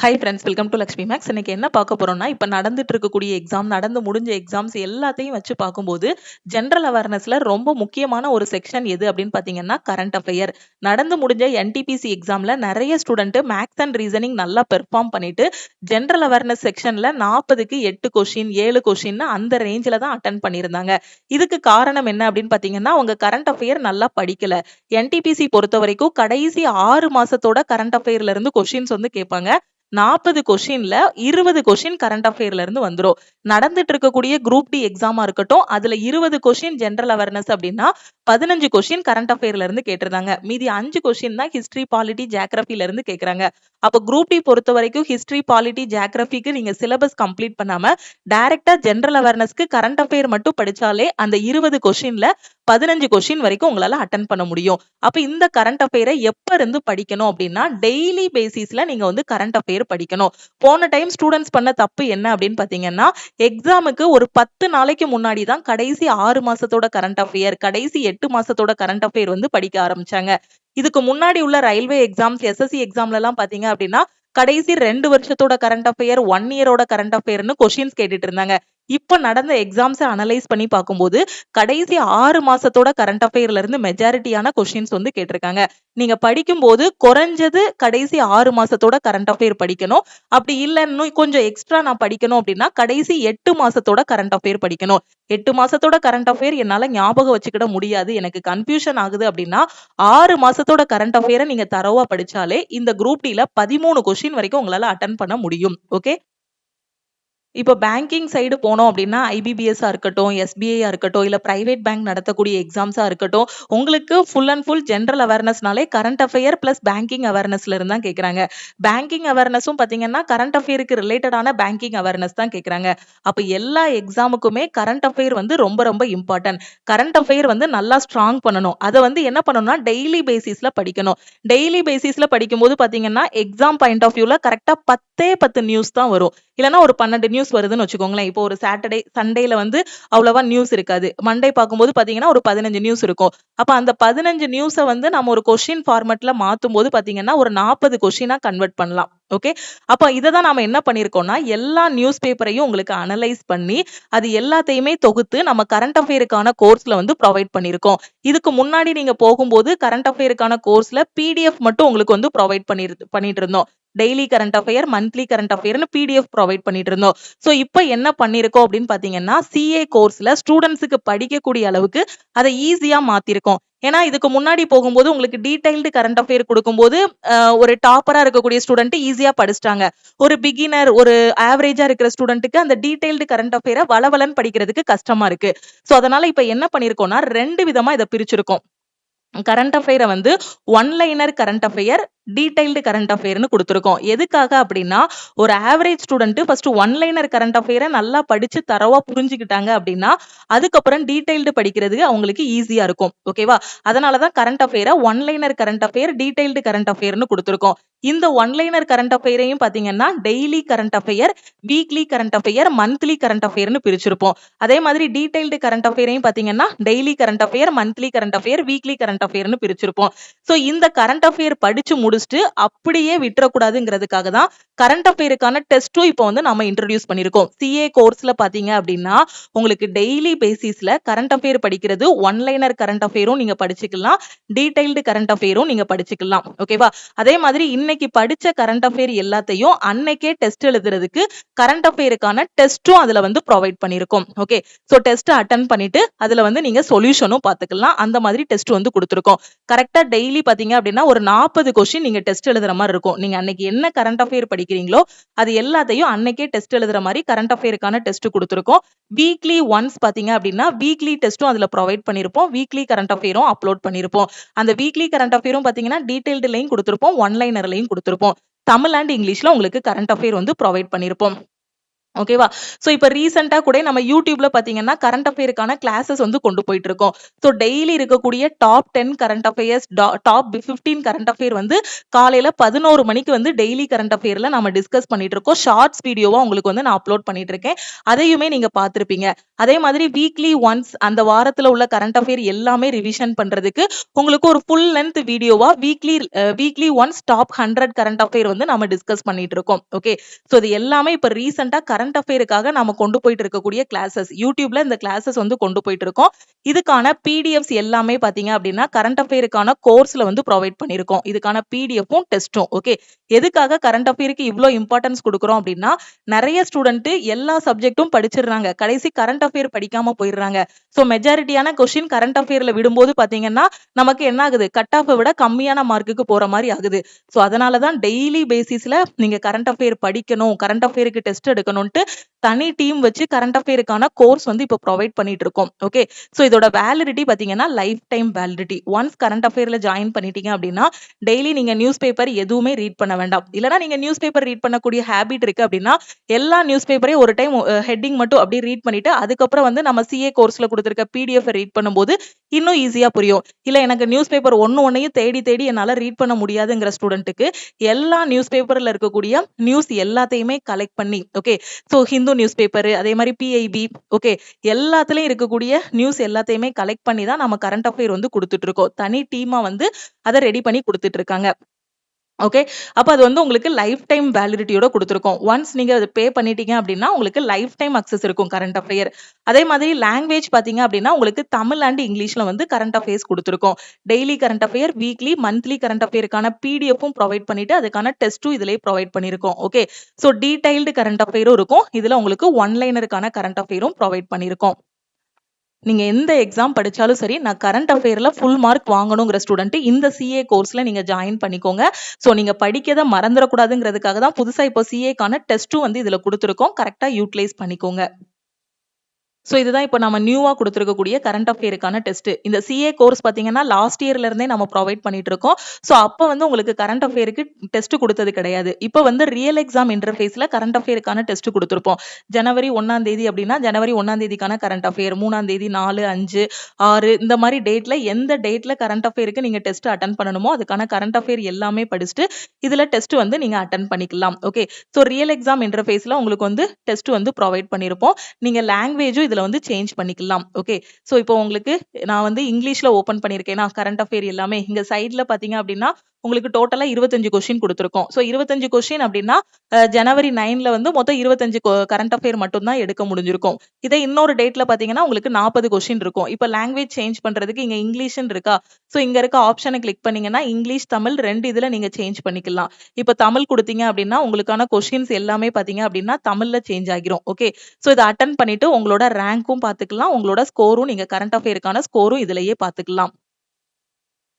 High friends, welcome to Lakshmi Max. இன்னைக்கு என்ன பார்க்க போறோம்னா, இப்போ நடந்துட்டு இருக்கக்கூடிய எக்ஸாம், நடந்து முடிஞ்ச எக்ஸாம்ஸ் எல்லாத்தையும் வச்சு பார்க்கும்போது ஜென்ரல் அவேர்னஸ்ல ரொம்ப முக்கியமான ஒரு செக்ஷன் எது அப்படின்னு பார்த்தீங்கன்னா கரண்ட் அஃபேர். நடந்து முடிஞ்ச என்டிபிசி எக்ஸாம்ல நிறைய ஸ்டூடெண்ட் மேக்ஸ் அண்ட் ரீசனிங் நல்லா பெர்ஃபார்ம் பண்ணிட்டு ஜென்ரல் அவேர்னஸ் செக்ஷன்ல 40க்கு 8 கொஸ்டின் 7 கொஸ்டின் அந்த ரேஞ்சில தான் அட்டன் பண்ணியிருந்தாங்க. இதுக்கு காரணம் என்ன அப்படின்னு பார்த்தீங்கன்னா, அவங்க கரண்ட் அஃபேர் நல்லா படிக்கல. என்டிபிசி பொறுத்த வரைக்கும் கடைசி 6 மாசத்தோட கரண்ட் அஃபேர்ல இருந்து கொஸ்டின்ஸ் வந்து கேட்பாங்க. 40 கொஸ்டின்ல 20 கொஸ்டின் கரண்ட் அஃபேர்ல இருந்து வந்துரும். நடந்துட்டு இருக்கக்கூடிய குரூப் டி எக்ஸாமா இருக்கட்டும், அதுல 20 கொஸ்டின் ஜெனரல் அவேர்னஸ் அப்படின்னா 15 கொஸ்டின் கரண்ட் அஃபேர்ல இருந்து கேட்டிருந்தாங்க. மீதி 5 கொஸ்டின் தான் ஹிஸ்டரி, பாலிட்டி, ஜியோகிராஃபில இருந்து கேக்குறாங்க. அப்ப குரூப் டி பொறுத்த வரைக்கும் ஹிஸ்டரி, பாலிட்டி, ஜியோகிராஃபிக்கு நீங்க சிலபஸ் கம்ப்ளீட் பண்ணாம டைரக்டா ஜெனரல் அவேர்னஸ்க்கு கரண்ட் அஃபேர் மட்டும் படிச்சாலே அந்த 20 கொஸ்டின்ல 15 கொஸ்டின் வரைக்கும் உங்களால அட்டன் பண்ண முடியும். அப்ப இந்த கரண்ட் அஃபேரை எப்ப இருந்து படிக்கணும் அப்படின்னா, டெய்லி பேசிஸ்ல நீங்க வந்து கரண்ட் அஃபேர் படிக்கணும். போன டைம் ஸ்டூடெண்ட்ஸ் பண்ண தப்பு என்ன அப்படின்னு பாத்தீங்கன்னா, எக்ஸாமுக்கு ஒரு 10 நாளைக்கு முன்னாடி தான் கடைசி 6 மாசத்தோட கரண்ட் அஃபேர், கடைசி 8 மாசத்தோட கரண்ட் அஃபேர் வந்து படிக்க ஆரம்பிச்சாங்க. இதுக்கு முன்னாடி உள்ள ரயில்வே எக்ஸாம்ஸ், எஸ்எஸ்சி எக்ஸாம்ல எல்லாம் பாத்தீங்க அப்படின்னா கடைசி 2 வருஷத்தோட கரண்ட் அஃபேர், 1 இயரோட கரண்ட் அஃபேர்னு கொஸ்டின்ஸ் கேட்டுட்டு இருந்தாங்க. இப்ப நடந்த எக்ஸாம்ஸ் அனலைஸ் பண்ணி பார்க்கும்போது கடைசி 6 மாசத்தோட கரண்ட் அஃபேர்ல இருந்து மெஜாரிட்டியான கொஸ்டின்ஸ் வந்து கேட்டிருக்காங்க. நீங்க படிக்கும்போது குறைஞ்சது கடைசி 6 மாசத்தோட கரண்ட் அஃபேர் படிக்கணும். அப்படி இல்ல இன்னும் கொஞ்சம் எக்ஸ்ட்ரா நான் படிக்கணும் அப்படின்னா கடைசி 8 மாசத்தோட கரண்ட் அஃபேர் படிக்கணும். 8 மாசத்தோட கரண்ட் அஃபேர் என்னால ஞாபகம் வச்சுக்கிட முடியாது, எனக்கு கன்ஃபியூஷன் ஆகுது அப்படின்னா 6 மாசத்தோட கரண்ட் அஃபேரை நீங்க தரோவா படிச்சாலே இந்த குரூப் டில 13 கொஸ்டின் வரைக்கும் உங்களால அட்டன் பண்ண முடியும். ஓகே. இப்போ பேங்கிங் சைடு போனோம் அப்படின்னா ஐபிபிஎஸ்ஸா இருக்கட்டும், எஸ்பிஐயா இருக்கட்டும், இல்ல பிரைவேட் பேங்க் நடத்தக்கூடிய எக்ஸாம்ஸா இருக்கட்டும், உங்களுக்கு ஃபுல் அண்ட் ஃபுல் ஜென்ரல் அவேர்னஸ்னாலே கரண்ட் அஃபேர் பிளஸ் பேங்கிங் அவேர்னஸ்ல இருந்தா கேட்கறாங்க. பேங்கிங் அவேர்னஸும் பாத்தீங்கன்னா கரண்ட் அஃபேருக்கு ரிலேட்டடான பேங்கிங் அவேர்னஸ் தான் கேட்கறாங்க. அப்ப எல்லா எக்ஸாமுக்குமே கரண்ட் அஃபேர் வந்து ரொம்ப ரொம்ப இம்பார்ட்டன்ட். கரண்ட் அஃபேர் வந்து நல்லா ஸ்ட்ராங் பண்ணணும். அதை வந்து என்ன பண்ணணும்னா டெய்லி பேசிஸ்ல படிக்கணும். டெய்லி பேசிஸ்ல படிக்கும்போது பாத்தீங்கன்னா எக்ஸாம் பாயிண்ட் ஆஃப் வியூல கரெக்டா 10 நியூஸ் தான் வரும். இல்லைன்னா ஒரு 12 நியூஸ் வருதுன்னு வச்சுக்கோங்களேன். இப்போ ஒரு சாட்டர்டே சண்டேல வந்து அவ்வளவா நியூஸ் இருக்காது. மண்டே பார்க்கும்போது பாத்தீங்கன்னா ஒரு 15 நியூஸ் இருக்கும். அப்ப அந்த 15 நியூஸை வந்து நம்ம ஒரு கொஸ்டின் ஃபார்மேட்ல மாத்தும் போது பாத்தீங்கன்னா ஒரு 40 கொஸ்டினா கன்வெர்ட் பண்ணலாம். ஓகே. அப்ப இதை தான் நாம என்ன பண்ணிருக்கோம்னா, எல்லா நியூஸ் பேப்பரையும் உங்களுக்கு அனலைஸ் பண்ணி அது எல்லாத்தையுமே தொகுத்து நம்ம கரண்ட் அஃபேருக்கான கோர்ஸ்ல வந்து ப்ரொவைட் பண்ணிருக்கோம். இதுக்கு முன்னாடி நீங்க போகும்போது கரண்ட் அஃபேருக்கான கோர்ஸ்ல பிடிஎஃப் மட்டும் உங்களுக்கு வந்து ப்ரொவைட் பண்ணிட்டு இருந்தோம். Daily current affair, monthly current அஃபேர்னு பிடிஎஃப் ப்ரொவைட் பண்ணிட்டு இருந்தோம். சோ இப்போ என்ன பண்ணிருக்கோம் அப்படின்னு பாத்தீங்கன்னா, சிஏ கோர்ஸ்ல ஸ்டூடெண்ட்ஸுக்கு படிக்கக்கூடிய அளவுக்கு அதை ஈஸியா மாத்திருக்கோம். ஏன்னா இதுக்கு முன்னாடி போகும்போது உங்களுக்கு டீடைல்டு கரண்ட் அஃபேர் கொடுக்கும்போது ஒரு டாப்பரா இருக்கக்கூடிய ஸ்டூடெண்ட் ஈஸியா படிச்சிட்டாங்க. ஒரு பிகினர், ஒரு ஆவரேஜா இருக்கிற ஸ்டூடெண்ட்டுக்கு அந்த டீடைல்டு கரண்ட் அஃபேரை வளவலன்னு படிக்கிறதுக்கு கஷ்டமா இருக்கு. சோ அதனால இப்ப என்ன பண்ணிருக்கோம்னா 2 விதமா இதை பிரிச்சிருக்கோம். கரண்ட் அஃபேரை வந்து one-liner current affair, detailed current அஃபேர்னு கொடுத்துருக்கோம். எதுக்காக அப்படின்னா, ஒரு average student first one-liner current அஃபேரை நல்லா படிச்சு தரவா புரிஞ்சுக்கிட்டாங்க அப்படின்னா அதுக்கப்புறம் டீடைல்டு படிக்கிறது அவங்களுக்கு ஈஸியா இருக்கும். ஓகேவா? அதனாலதான் கரண்ட் அஃபேரை one liner current affair, detailed current அஃபேர்னு கொடுத்துருக்கோம். இந்த ஒன்லைனர் கரண்ட் அஃபேரையும் பாத்தீங்கன்னா daily current affair, weekly current affair, monthly current அஃபேர்னு பிரிச்சிருப்போம். அதே மாதிரி டீடைல்டு கரண்ட் அஃபேரையும் பாத்தீங்கன்னா daily current affair, monthly current affair, weekly current அஃபேர்னு பிரிச்சிருப்போம். சோ இந்த கரண்ட் அஃபேர் படிச்சு முடிச்சுட்டு அப்படியே விட்டுறக்கூடாதுங்கிறதுக்காக தான் கரண்ட் அஃபேருக்கான டெஸ்டும் இப்போ வந்து நம்ம இன்ட்ரோடியூஸ் பண்ணிருக்கோம். சிஏ கோர்ஸ்ல பாத்தீங்க அப்படின்னா உங்களுக்கு டெய்லி பேசிஸ்ல கரண்ட் அஃபேர் படிக்கிறது ஒன்லைனர் கரண்ட் அஃபேரும் நீங்க படிச்சுக்கலாம், டீடைல்டு கரண்ட் அஃபேரும் நீங்க படிச்சுக்கலாம். ஓகேவா? அதே மாதிரி இன்னைக்கு படிச்ச கரண்ட் அஃபேர் எல்லாத்தையும் அன்னைக்கே டெஸ்ட் எழுதுறதுக்கு கரண்ட் அஃபேருக்கான டெஸ்டும் அதுல வந்து ப்ரொவைட் பண்ணிருக்கோம். ஓகே. சோ டெஸ்ட் அட்டன் பண்ணிட்டு அதுல வந்து நீங்க சொல்யூஷனும் பாத்துக்கலாம். அந்த மாதிரி டெஸ்ட் வந்து கொடுத்துருக்கோம். கரெக்டா டெய்லி பாத்தீங்க அப்படின்னா ஒரு 40 கொஸ்டின் நீங்க டெஸ்ட் எழுதுற மாதிரி இருக்கும். நீங்க அன்னைக்கு என்ன கரண்ட் அஃபேர் படிக்கிறீங்களோ அது எல்லாத்தையும் அன்னைக்கே டெஸ்ட் எழுதுற மாதிரி கரண்ட் அஃபேருக்கான டெஸ்ட் கொடுத்துருக்கோம். வீக்லி ஒன்ஸ் பாத்தீங்க அப்படின்னா வீக்லி டெஸ்டும் அதுல ப்ரொவைட் பண்ணிருப்போம். வீக்லி கரண்ட் அஃபேரும் அப்லோட் பண்ணிருப்போம். அந்த வீக்லி கரண்ட் அஃபேரும் பாத்தீங்கன்னா டீடைல்டுலையும் கொடுத்துருப்போம், ஒன்லைனர்லையும் கொடுத்துருப்போம். தமிழ் அண்ட் இங்கிலீஷ்ல உங்களுக்கு கரண்ட் அஃபேர் வந்து ப்ரொவைட் பண்ணிருப்போம். ஓகேவா? சோ இப்ப ரீசென்ட்டா கூட நம்ம YouTubeல பார்த்தீங்கன்னா, கரண்ட் அஃபேர்க்கான கிளாஸஸ் வந்து கொண்டு போயிட்டு இருக்கோம். சோ டெய்லி இருக்கக்கூடிய top 10 current affairs, top 15 current affair வந்து காலையில 11 மணிக்கு வந்து டெய்லி கரண்ட் அஃபேர்ல நம்ம டிஸ்கஸ் பண்ணிட்டு இருக்கோம். ஷார்ட்ஸ் வீடியோவா உங்களுக்கு வந்து நான் அப்லோட் பண்ணிட்டு இருக்கேன். அதையுமே நீங்க பார்த்திருப்பீங்க. அதே மாதிரி வீக்லி ஒன்ஸ் அந்த வாரத்துல உள்ள கரண்ட் அஃபேர் எல்லாமே ரிவிஷன் பண்றதுக்கு உங்களுக்கு ஒரு ஃபுல் லென்த் வீடியோவா weekly once top 100 current affair வந்து நம்ம டிஸ்கஸ் பண்ணிட்டு இருக்கோம். ஓகே. சோ இது எல்லாமே இப்ப ரீசென்ட்டா கரண்ட் அஃபேருக்காக நாம கொண்டு போயிட்டு இருக்கக்கூடிய கிளாஸஸ். YouTubeல இந்த கிளாஸஸ் வந்து கொண்டு போயிட்டு இருக்கோம். இதுக்கான பிடிஎஃப்ஸ் எல்லாமே பார்த்தீங்க அப்படின்னா, கரண்ட் அஃபேருக்கான கோர்ஸ்ல வந்து புரொவைட் பண்ணியிருக்கோம். இதுக்கான பிடிஎஃப்பும், டெஸ்ட்டும். ஓகே. எதுக்காக கரண்ட் அஃபேருக்கு இவ்ளோ இம்பார்ட்டன்ஸ் குடுக்குறோம் அப்படின்னா, நெறைய ஸ்டூடண்ட் எல்லா சப்ஜெக்ட்டும் படிச்சிடுறாங்க. கடைசி கரண்ட் அஃபேர் படிக்காம போயிடுறாங்க. சோ மெஜாரிட்டியான கொஸ்டின் கரண்ட் அஃபேர்ல விடும்போது பார்த்தீங்கன்னா, நமக்கு என்ன ஆகுது? கட் ஆஃப விட கம்மியான மார்க்குக்கு போற மாரி ஆகுது. சோ அதனால தான் டெய்லி பேசிஸ்ல நீங்க கரண்ட் அஃபேர் படிக்கணும், கரண்ட் அஃபேருக்கு டெஸ்ட் எடுக்கணும்ன்ட்டு தனி டீம் வச்சு கரண்ட் அஃபேருக்கான கோர்ஸ் வந்து இப்ப புரொவைட் பண்ணிட்டு இருக்கோம். ஓகே. சோ இதோட வேலிடிட்டி பாத்தீங்கன்னா life time validity. Once current அஃபேர்ல ஜாயின் பண்ணிட்டீங்க அப்படின்னா, டெய்லி நீங்க நியூஸ் பேப்பர் எதுவுமே ரீட் பண்ண வேண்டாம். இல்லனா நீங்க நியூஸ் பேப்பர் ரீட் பண்ணக்கூடிய ஹேபிட் இருக்கு அப்படின்னா, எல்லா நியூஸ் பேப்பரையும் ஒரு டைம் ஹெட்டிங் மட்டும் அப்படியே ரீட் பண்ணிட்டு, அதுக்கப்புறம் வந்து நம்ம சிஏ கோர்ஸ்ல குடுத்திருக்க பிடிஎஃப் ரீட் பண்ணும்போது இன்னும் ஈஸியா புரியும். இல்ல எனக்கு நியூஸ் பேப்பர் ஒண்ணையும் தேடி தேடி என்னால ரீட் பண்ண முடியாதுங்கிற ஸ்டூடெண்ட்டுக்கு எல்லா நியூஸ் பேப்பர்ல இருக்கக்கூடிய நியூஸ் எல்லாத்தையுமே கலெக்ட் பண்ணி, okay. So Hindu news paper, அதே மாதிரி பிஐபி, ஓகே, எல்லாத்துலயும் இருக்கக்கூடிய நியூஸ் எல்லாத்தையுமே கலெக்ட் பண்ணி தான் நம்ம கரண்ட் அஃபேர் வந்து குடுத்துட்டு இருக்கோம். தனி டீமா வந்து அத ரெடி பண்ணி குடுத்துட்டு இருக்காங்க. ஓகே. அப்ப அது வந்து உங்களுக்கு லைஃப் டைம் வேலிடிட்டியோட குடுத்துருக்கோம். ஒன்ஸ் நீங்க அத பே பண்ணிட்டீங்க அப்படின்னா, உங்களுக்கு லைஃப் டைம் அக்சஸ் இருக்கும் கரண்ட் அஃபேர். அதே மாதிரி லாங்குவேஜ் பார்த்தீங்க அப்படின்னா, உங்களுக்கு தமிழ் அண்ட் இங்கிலீஷ்ல வந்து கரண்ட் அஃபேர்ஸ் குடுத்துருக்கோம். Daily current affair, weekly, monthly current அஃபேருக்கான பிடிஎஃப்பும் புரொவைட் பண்ணிட்டு, அதுக்கான டெஸ்ட்டும் இதிலேயே புரொவைட் பண்ணியிருக்கோம். ஓகே. சோ டீடைல்டு கரண்ட் அஃபேரும் இருக்கும். இதுல உங்களுக்கு ஒன் லைனருக்கான கரண்ட் அஃபேரும் புரொவைட் பண்ணியிருக்கோம். நீங்க எந்த எக்ஸாம் படிச்சாலும் சரி, நான் கரண்ட் அஃபேர்ல ஃபுல் மார்க் வாங்கணுங்கிற ஸ்டூடண்ட் இந்த சிஏ கோர்ஸ்ல நீங்க ஜாயின் பண்ணிக்கோங்க. சோ நீங்க படிக்கிறத மறந்துடக்கூடாதுங்கிறதுக்காக தான் புதுசா இப்போ சிஏக்கான டெஸ்ட்டும் வந்து இதுல குடுத்துருக்கோம். கரெக்ட்டா யூட்டிலைஸ் பண்ணிக்கோங்க. சோ இதுதான் இப்ப நம்ம நியூவா குடுத்திருக்கக்கூடிய கரண்ட் அஃபேருக்கான டெஸ்ட். இந்த சிஏ கோர்ஸ் பார்த்தீங்கன்னா, லாஸ்ட் இயர்ல இருந்தே நம்ம புரொவைட் பண்ணிட்டு இருக்கோம். சோ அப்ப வந்து உங்களுக்கு கரண்ட் அஃபேருக்கு டெஸ்ட் குடுத்தது கிடையாது. இப்ப வந்து ரியல் எக்ஸாம் இன்டர்ஃபேஸ்ல கரண்ட் அஃபேருக்கான டெஸ்ட் குடுத்திருப்போம். ஜனவரி 1ஆம் தேதி அப்படின்னா, ஜனவரி 1ஆம் தேதிக்கான கரண்ட் அஃபேர், 3ஆம் தேதி, 4, 5, 6 இந்த மாரி டேட்ல எந்த டேட்ல கரண்ட் அஃபேருக்கு நீங்க டெஸ்ட் அட்டெண்ட் பண்ணணுமோ, அதுக்கான கரண்ட் அஃபேர் எல்லாமே படிச்சுட்டு, இதுல டெஸ்ட் வந்து நீங்க அட்டெண்ட் பண்ணிக்கலாம். ஓகே. சோ ரியல் எக்ஸாம் இன்டர்ஃபேஸ்ல உங்களுக்கு வந்து டெஸ்ட் வந்து புரொவைட் பண்ணியிருப்போம். நீங்க லாங்குவேஜும் இதுல வந்து சேஞ்ச் பண்ணிக்கலாம். ஓகே. சோ இப்போ உங்களுக்கு நான் வந்து இங்கிலீஷ்ல ஓபன் பண்ணியிருக்கேனா, கரண்ட் அஃபேர் எல்லாமே இங்க சைடுல பாத்தீங்க அப்படின்னா, உங்களுக்கு டோட்டலா 25 கொஸ்டின் குடுத்திருக்கோம். சோ 25 கொஸ்டின் அப்படின்னா, ஜனவரி 9ல வந்து மொத்தம் 25 கரண்ட் அஃபேர் மட்டும் தான் எடுக்க முடிஞ்சிருக்கும். இதே இன்னொரு டேட்ல பாத்தீங்கன்னா, உங்களுக்கு 40 கொஸ்டின் இருக்கும். இப்ப லாங்குவேஜ் சேஞ்ச் பண்றதுக்கு இங்க இங்கிலீஷ்ன்னு இருக்கா? சோ இங்க இருக்க ஆப்ஷன கிளிக் பண்ணீங்கன்னா, இங்கிலீஷ், தமிழ் 2 இதுல நீங்க சேஞ்ச் பண்ணிக்கலாம். இப்ப தமிழ் குடுத்தீங்க அப்படின்னா, உங்களுக்கான கொஸ்டின்ஸ் எல்லாமே பாத்தீங்க அப்படின்னா, தமிழ்ல சேஞ்ச் ஆகிரும். ஓகே. சோ இத அட்டெண்ட் பண்ணிட்டு உங்களோட ரேங்க்கும் பாத்துக்கலாம். உங்களோட ஸ்கோரும் நீங்க கரண்ட் அஃபேருக்கான ஸ்கோரும் இதுலயே பாத்துக்கலாம்.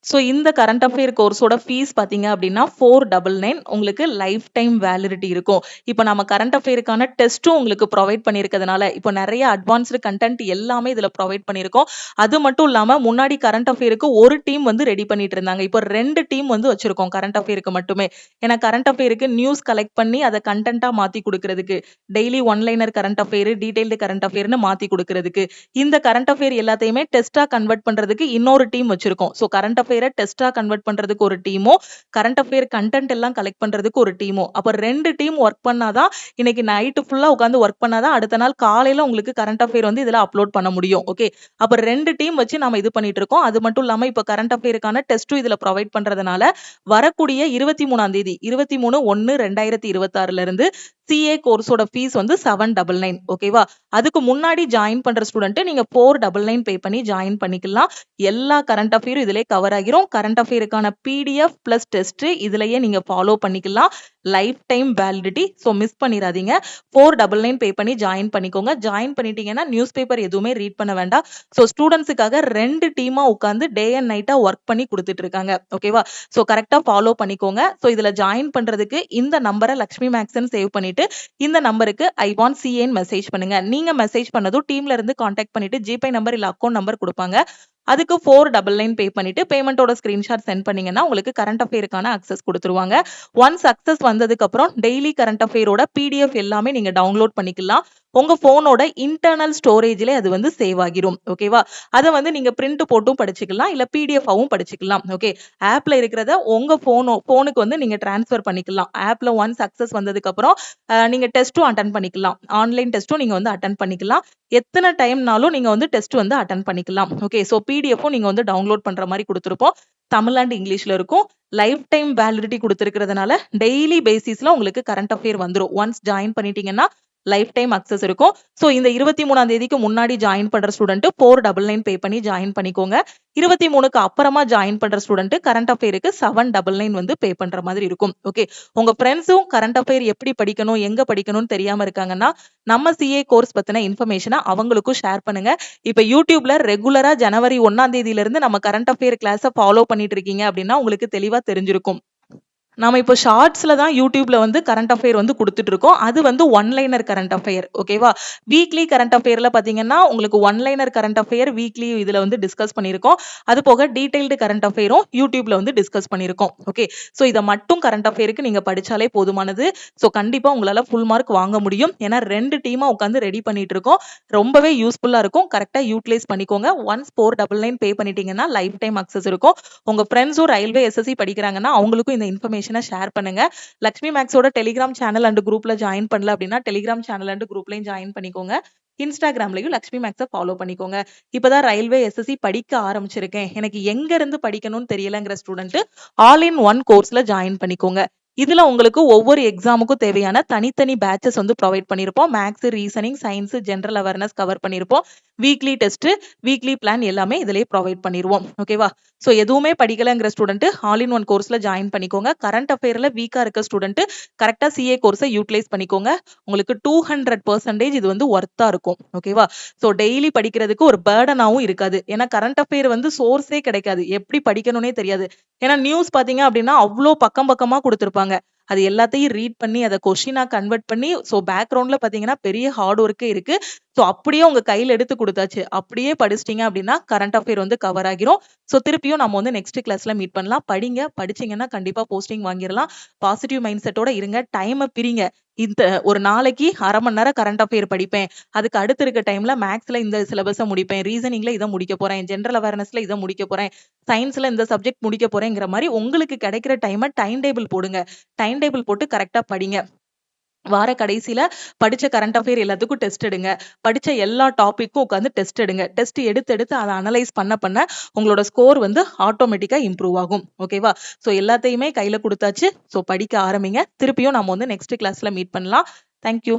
சோ இந்த கரண்ட் அஃபேர் கோர்ஸோட ஃபீஸ் பாத்தீங்க அப்படின்னா 499 உங்களுக்கு லைஃப் டைம் வேலிடிட்டி இருக்கும். இப்ப நம்ம கரண்ட் அஃபேருக்கான டெஸ்ட்டும் உங்களுக்கு புரொவைட் பண்ணியிருக்கிறதுனால, இப்போ நெறைய அட்வான்ஸ்டு கன்டென்ட் எல்லாமே இதுல புரொவைட் பண்ணியிருக்கோம். அது மட்டும் இல்லாம முன்னாடி கரண்ட் அஃபேருக்கு ஒரு டீம் வந்து ரெடி பண்ணிட்டு இருந்தாங்க. இப்போ 2 டீம் வந்து வச்சிருக்கோம் கரண்ட் அஃபேருக்கு மட்டுமே. ஏன்னா கரண்ட் அஃபேருக்கு நியூஸ் கலெக்ட் பண்ணி அத கன்டென்ட்டா மாத்தி குடுக்குறதுக்கு, daily one liner current affair, detailed current அஃபேர்னு மாத்தி குடுக்குறதுக்கு, இந்த கரண்ட் அஃபேர் எல்லாத்தையுமே டெஸ்ட்டா கன்வெர்ட் பண்றதுக்கு இன்னொரு டீம் வச்சிருக்கோம். சோ கரண்ட் அஃபேர டெஸ்ட்டா கன்வெர்ட் பண்றதுக்கு ஒரு டீமும், கரண்ட் அஃபேர் கன்டென்ட் எல்லாம் கலெக்ட் பண்றதுக்கு ஒரு டீமும். அப்ப 2 டீம் வொர்க் பண்ணாதான், இன்னைக்கு நைட் ஃபுல்லா உட்கார்ந்து வொர்க் பண்ணாதான் அடுத்த நாள் காலையில உங்களுக்கு கரண்ட் அஃபேர் வந்து இதுல அப்லோட் பண்ண முடியும். ஓகே. அப்ப 2 டீம் வச்சு நாம இது பண்ணிட்டு இருக்கோம். அது மட்டும் இல்லாம இப்ப கரண்ட் அஃபேருக்கான டெஸ்ட்டும் இதுல புரொவைட் பண்றதுனால, வரக்கூடிய 23ஆம் தேதி 23/1/2026ல இருந்து சிஏ கோர்ஸோட ஃபீஸ் வந்து 799. ஓகேவா? அதுக்கு முன்னாடி ஜாயின் பண்ற ஸ்டூடண்ட் நீங்க 499 பே பண்ணி ஜாயின் பண்ணிக்கலாம். எல்லா கரண்ட் அஃபேரும் இதிலே கவர் ஆகிரும். கரண்ட் அஃபேருக்கான பிடிஎஃப் பிளஸ் டெஸ்ட் இதுலயே நீங்க ஃபாலோ பண்ணிக்கலாம். Life time validity. So miss பண்ணிராதீங்க. 499 பே பண்ணி ஜாயின் பண்ணிக்கோங்க. ஜாயின் பண்ணிட்டீங்கன்னா நியூஸ் பேப்பர் எதுவுமே ரீட் பண்ண வேண்டாம். சோ ஸ்டூடண்ட்ஸுக்காக 2 டீமா உட்கார்ந்து டே அண்ட் நைட்டா ஒர்க் பண்ணி குடுத்துட்டு இருக்காங்க. ஓகேவா? சோ கரெக்ட்டா ஃபாலோ பண்ணிக்கோங்க. சோ இதுல ஜாயின் பண்றதுக்கு இந்த நம்பரை லக்ஷ்மி மேக்ஸ்ன்னு சேவ் பண்ணிட்டு, இந்த நம்பருக்கு ஐ வாண்ட் சிஏன்னு மெசேஜ் பண்ணுங்க. நீங்க மெசேஜ் பண்ணதும் டீம்ல இருந்து கான்டாக்ட் பண்ணிட்டு ஜிபே நம்பர் இல்ல அக்கவுண்ட் நம்பர் குடுப்பாங்க. அதுக்கு 499 பே பண்ணிட்டு பேமெண்டோட ஸ்கிரீன்ஷாட் சென்ட் பண்ணீங்கன்னா உங்களுக்கு கரண்ட் அஃபேருக்கான அக்சஸ் கொடுத்துருவாங்க. ஒன்ஸ் அக்சஸ் வந்ததுக்கு அப்புறம் டெய்லி கரண்ட் அஃபேரோட PDF எல்லாமே நீங்க டவுன்லோட் பண்ணிக்கலாம். உங்க போனோட இன்டர்னல் ஸ்டோரேஜ்ல அது வந்து சேவ் ஆகிரும். ஓகேவா? அதை வந்து நீங்க பிரிண்ட் போட்டும் படிச்சுக்கலாம், இல்ல PDF-ஆவும் படிச்சுக்கலாம். ஓகே, ஆப்ல இருக்கிறத உங்க போனுக்கு வந்து நீங்க டிரான்ஸ்ஃபர் பண்ணிக்கலாம். ஆப்ல ஒன்ஸ் அக்சஸ் வந்ததுக்கு அப்புறம் நீங்க டெஸ்ட்டும் அட்டெண்ட் பண்ணிக்கலாம். ஆன்லைன் டெஸ்ட்டும் நீங்க வந்து அட்டெண்ட் பண்ணிக்கலாம். எத்தனை டைம்னாலும் நீங்க வந்து டெஸ்ட் வந்து அட்டெண்ட் பண்ணிக்கலாம். ஓகே, சோ PDF-ம் நீங்க வந்து டவுன்லோட் பண்ற மாதிரி கொடுத்திருப்போம். தமிழ் அண்ட் இங்கிலீஷ்ல இருக்கும். லைஃப் டைம் வேலிடிட்டி கொடுத்திருக்கிறதுனால டெய்லி பேசிஸ்ல உங்களுக்கு கரண்ட் அஃபேர் வந்துரும். ஒன்ஸ் ஜாயின் பண்ணிட்டீங்கன்னா லைஃப் டைம் அக்சஸ் இருக்கும். சோ இந்த 23ஆம் தேதிக்கு முன்னாடி ஜாயின் பண்ற ஸ்டூடெண்ட் 499 பே பண்ணி ஜாயின் பண்ணிக்கோங்க. 23க்கு அப்புறமா ஜாயின் பண்ற ஸ்டூடெண்ட் கரண்ட் அஃபேருக்கு 799 வந்து பே பண்ற மாதிரி இருக்கும். ஓகே, உங்க ஃப்ரெண்ட்ஸும் கரண்ட் அஃபேர் எப்படி படிக்கணும், எங்க படிக்கணும்னு தெரியாம இருக்காங்கன்னா நம்ம CA கோர்ஸ் பத்தின இன்ஃபர்மேஷனை அவங்களுக்கும் ஷேர் பண்ணுங்க. இப்ப யூடியூப்ல ரெகுலரா ஜனவரி 1ஆம் தேதியில இருந்து நம்ம கரண்ட் அஃபேர் கிளாஸை ஃபாலோ பண்ணிட்டு இருக்கீங்க அப்படின்னா உங்களுக்கு தெளிவா தெரிஞ்சிருக்கும். நாம இப்போ ஷார்ட்ஸ்ல தான் யூடியூப்ல வந்து கரண்ட் அஃபேர் வந்து கொடுத்துட்டு இருக்கோம். அது வந்து ஒன்லைனர் கரண்ட் அஃபேர். ஓகேவா? வீக்லி கரண்ட் அஃபேர்ல பாத்தீங்கன்னா உங்களுக்கு ஒன்லைனர் கரண்ட் அஃபேர் வீக்லி இதுல வந்து டிஸ்கஸ் பண்ணியிருக்கோம். அது போக டீடைல்டு கரண்ட் அஃபேரும் யூடியூப்ல வந்து டிஸ்கஸ் பண்ணியிருக்கோம். ஓகே, சோ இதை மட்டும் கரண்ட் அஃபேருக்கு நீங்க படிச்சாலே போதுமானது. சோ கண்டிப்பா உங்களால ஃபுல் மார்க் வாங்க முடியும். ஏன்னா 2 டீமா உட்காந்து ரெடி பண்ணிட்டு இருக்கோம். ரொம்பவே யூஸ்ஃபுல்லா இருக்கும். கரெக்டா யூட்டிலைஸ் பண்ணிக்கோங்க. ஒன்ஸ் 499 பே பண்ணிட்டீங்கன்னா லைஃப் டைம் அக்சஸ் இருக்கும். உங்க ஃப்ரெண்ட்ஸும் ரயில்வே SSC படிக்கிறாங்கன்னா அவங்களுக்கும் இந்த இன்ஃபர்மேஷன் ஷேர் பண்ணுங்க. லக்ஷ்மி மேக்ஸோட டெலிகிராம் சேனல் அண்ட் குரூப்ல ஜாயின் பண்ணல அப்படின்னா டெலிகிராம் சேனல் அண்ட் குரூப்லயும் ஜாயின் பண்ணிக்கோங்க. இன்ஸ்டாகிராம்லயும் லக்ஷ்மி மேக்ஸை ஃபாலோ பண்ணிக்கோங்க. இப்பதான் ரயில்வே SSC படிக்க ஆரம்பிச்சிருக்கேன், எனக்கு எங்க இருந்து படிக்கணும்னு தெரியலங்கிற ஸ்டூடெண்ட் ஆல் இன் ஒன் கோர்ஸ்ல ஜாயின் பண்ணிக்கோங்க. இதுல உங்களுக்கு ஒவ்வொரு எக்ஸாமுக்கும் தேவையான தனித்தனி பேட்சஸ் வந்து ப்ரொவைட் பண்ணிருப்போம். Maths, reasoning, science, general awareness cover பண்ணிருப்போம். வீக்லி டெஸ்ட், வீக்லி பிளான் எல்லாமே இதுலயே ப்ரொவைட் பண்ணிருவோம். ஓகேவா? சோ எதுவுமே படிக்கலங்கிற ஸ்டூடெண்ட் ஆல் இன் ஒன் கோர்ஸ்ல ஜாயின் பண்ணிக்கோங்க. கரண்ட் அஃபேர்ல வீக்கா இருக்க ஸ்டூடெண்ட் கரெக்டா CA கோர்ஸை யூட்டிலைஸ் பண்ணிக்கோங்க. உங்களுக்கு 200% இது வந்து ஒர்த்தா இருக்கும். ஓகேவா? சோ டெய்லி படிக்கிறதுக்கு ஒரு பேர்டனாவும் இருக்காது. ஏன்னா கரண்ட் அஃபேர் வந்து சோர்ஸே கிடைக்காது, எப்படி படிக்கணும்னே தெரியாது. ஏன்னா நியூஸ் பாத்தீங்க அப்படின்னா அவ்வளோ பக்கம் பக்கமா கொடுத்திருப்பாங்க. அது எல்லாத்தையும் ரீட் பண்ணி அதை கொஸ்டினா கன்வெர்ட் பண்ணி பேக்ரவுண்ட்ல பாத்தீங்கன்னா பெரிய ஹார்ட் ஒர்க்கே இருக்கு. அப்படியே உங்க கையில எடுத்து கொடுத்தாச்சு, அப்படியே படிச்சிட்டீங்க அப்படின்னா கரண்ட் அஃபேர் வந்து கவர் ஆகிரும். திருப்பியும் நம்ம வந்து நெக்ஸ்ட் கிளாஸ்ல மீட் பண்ணலாம். படிங்க, படிச்சீங்கன்னா கண்டிப்பா போஸ்டிங் வாங்கிடலாம். பாசிட்டிவ் மைண்ட் செட்டோட இருங்க. டைமை பிரிங்க. இந்த ஒரு நாளைக்கு 1/2 மணி நேரம் கரண்ட் அஃபேர் படிப்பேன், அதுக்கு அடுத்து இருக்க டைம்ல மேக்ஸ்ல இந்த சிலபஸை முடிப்பேன், ரீசனிங்ல இதை முடிக்க போறேன், ஜெனரல் அவேர்னஸ்ல இதை முடிக்க போறேன், சயின்ஸ்ல இந்த சப்ஜெக்ட் முடிக்க போறேங்கிற மாதிரி உங்களுக்கு கிடைக்கிற டைமை டைம் டேபிள் போடுங்க. டைம் டேபிள் போட்டு கரெக்டா படிங்க. வார கடைசியில படிச்ச கரண்ட் அஃபேர் எல்லாத்துக்கும் டெஸ்ட் எடுங்க. படிச்ச எல்லா டாபிக்கும் உட்காந்து டெஸ்ட் எடுங்க. டெஸ்ட் எடுத்து அதை அனலைஸ் பண்ண உங்களோட ஸ்கோர் வந்து ஆட்டோமேட்டிக்கா இம்ப்ரூவ் ஆகும். ஓகேவா? எல்லாத்தையுமே கையில கொடுத்தாச்சு. படிக்க ஆரம்பிங்க. திருப்பியும் நம்ம வந்து நெக்ஸ்ட் கிளாஸ்ல மீட் பண்ணலாம். தேங்க்யூ.